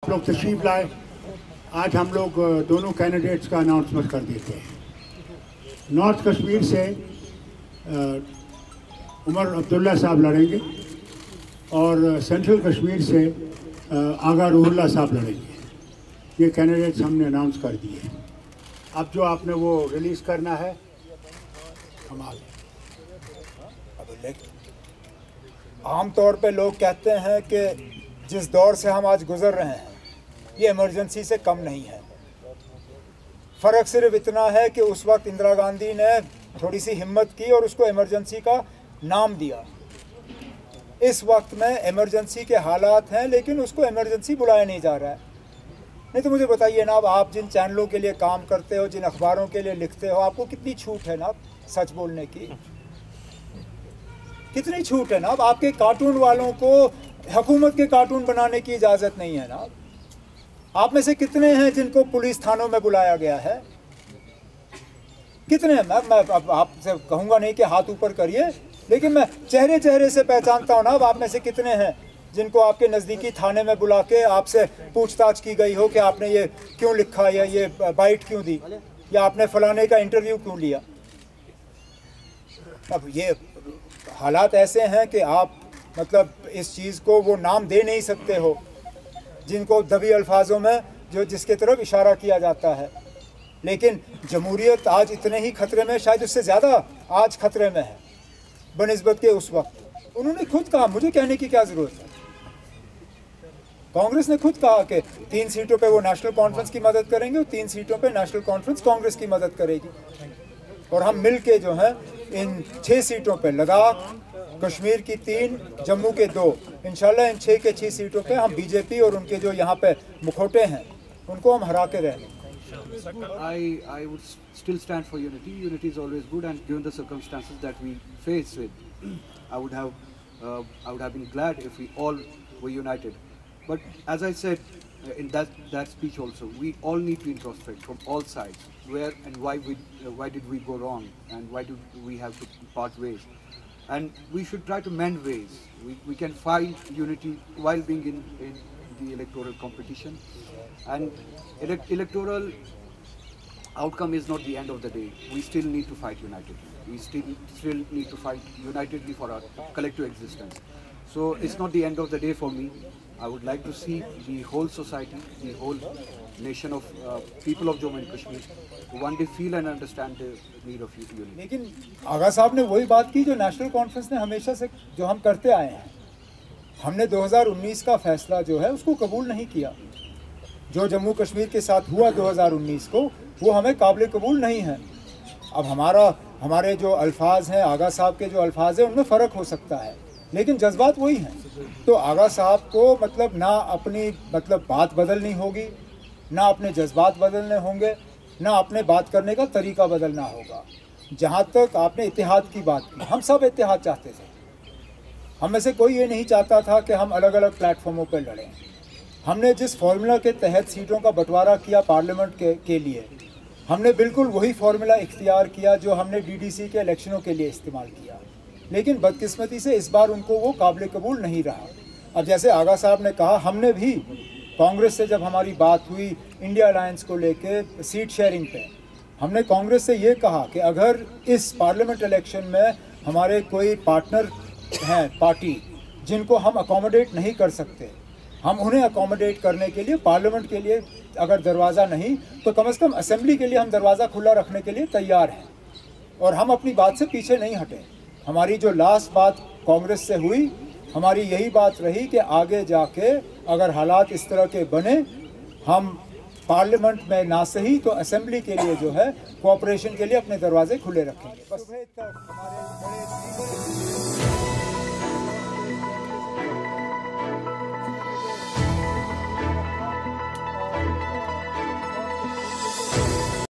आप लोग तशरीफ़ लाए। आज हम लोग दोनों कैंडिडेट्स का अनाउंसमेंट कर देते हैं। नॉर्थ कश्मीर से उमर अब्दुल्ला साहब लड़ेंगे और सेंट्रल कश्मीर से आगा रूहुल्लाह साहब लड़ेंगे। ये कैंडिडेट्स हमने अनाउंस कर दिए। अब जो आपने वो रिलीज़ करना है कमाल है। आम तौर पे लोग कहते हैं कि जिस दौर से हम आज गुजर रहे हैं ये इमरजेंसी से कम नहीं है। फ़र्क सिर्फ इतना है कि उस वक्त इंदिरा गांधी ने थोड़ी सी हिम्मत की और उसको इमरजेंसी का नाम दिया। इस वक्त में इमरजेंसी के हालात हैं लेकिन उसको इमरजेंसी बुलाया नहीं जा रहा है। नहीं तो मुझे बताइए ना, आप जिन चैनलों के लिए काम करते हो, जिन अखबारों के लिए लिखते हो, आपको कितनी छूट है ना सच बोलने की? कितनी छूट है ना? अब आपके कार्टून वालों को हुकूमत के कार्टून बनाने की इजाज़त नहीं है ना। आप में से कितने हैं जिनको पुलिस थानों में बुलाया गया है? कितने? मैं अब आपसे कहूँगा नहीं कि हाथ ऊपर करिए, लेकिन मैं चेहरे चेहरे से पहचानता हूँ ना। अब आप में से कितने हैं जिनको आपके नज़दीकी थाने में बुला के आपसे पूछताछ की गई हो कि आपने ये क्यों लिखा या ये बाइट क्यों दी या आपने फलाने का इंटरव्यू क्यों लिया? अब ये हालात ऐसे हैं कि आप मतलब इस चीज़ को वो नाम दे नहीं सकते हो जिनको दबी अल्फाजों में जिसके तरफ इशारा किया जाता है। लेकिन जमहूरियत आज इतने ही खतरे में, शायद उससे ज़्यादा आज खतरे में है बनिस्बत के उस वक्त। उन्होंने खुद कहा, मुझे कहने की क्या ज़रूरत है। कांग्रेस ने खुद कहा कि 3 सीटों पे वो नेशनल कॉन्फ्रेंस की मदद करेंगे और 3 सीटों पे नेशनल कॉन्फ्रेंस कांग्रेस की मदद करेगी। और हम मिल के जो है इन 6 सीटों पे, लद्दाख, कश्मीर की 3, जम्मू के 2, इंशाल्लाह इन 6 के 6 सीटों पे हम बीजेपी और उनके जो यहाँ पे मुखौटे हैं उनको हम हरा के रहेंगे। I would still stand for unity. Unity is always good, and given the circumstances that we face with, I would have been glad if we all were united. But as I said in that speech also, we all need to introspect from all sides. Where and why did we go wrong, and why do we have to part ways? And we should try to mend ways. We can find unity while being in the electoral competition. And electoral outcome is not the end of the day. We still need to fight unitedly. We still need to fight unitedly for our collective existence. So it's not the end of the day for me. I would like to see the whole society, the whole nation of people of Jammu and Kashmir one day feel and understand the need of unity. लेकिन आगा साहब ने वही बात की जो national conference ने हमेशा से जो हम करते आए हैं। हमने 2019 का फैसला जो है उसको कबूल नहीं किया। जो जम्मू कश्मीर के साथ हुआ 2019 को, वो हमें काबिल कबूल नहीं है। अब हमारे जो अल्फाज हैं, आगा साहब के जो अल्फाज हैं उनमें फ़र्क हो सकता है, लेकिन जज्बात वही हैं। तो आगा साहब को मतलब ना अपनी मतलब बात बदलनी होगी, ना अपने जज्बात बदलने होंगे, ना अपने बात करने का तरीका बदलना होगा। जहाँ तक आपने इत्तेहाद की बात की, हम सब इत्तेहाद चाहते थे। हम में से कोई ये नहीं चाहता था कि हम अलग अलग प्लेटफॉर्मों पर लड़ें। हमने जिस फार्मूला के तहत सीटों का बंटवारा किया पार्लियामेंट के लिए, हमने बिल्कुल वही फार्मूला इख्तियार किया जो हमने डीडीसी के इलेक्शनों के लिए इस्तेमाल किया। लेकिन बदकिस्मती से इस बार उनको वो काबिल कबूल नहीं रहा। अब जैसे आगा साहब ने कहा, हमने भी कांग्रेस से जब हमारी बात हुई इंडिया अलायंस को लेके सीट शेयरिंग पे, हमने कांग्रेस से ये कहा कि अगर इस पार्लियामेंट इलेक्शन में हमारे कोई पार्टनर हैं पार्टी जिनको हम अकोमोडेट नहीं कर सकते, हम उन्हें अकोमोडेट करने के लिए पार्लियामेंट के लिए अगर दरवाज़ा नहीं तो कम से कम असेंबली के लिए हम दरवाज़ा खुला रखने के लिए तैयार हैं। और हम अपनी बात से पीछे नहीं हटे। हमारी जो लास्ट बात कांग्रेस से हुई, हमारी यही बात रही कि आगे जाके अगर हालात इस तरह के बने, हम पार्लियामेंट में ना सही तो असेंबली के लिए जो है कोऑपरेशन के लिए अपने दरवाजे खुले रखेंगे। बस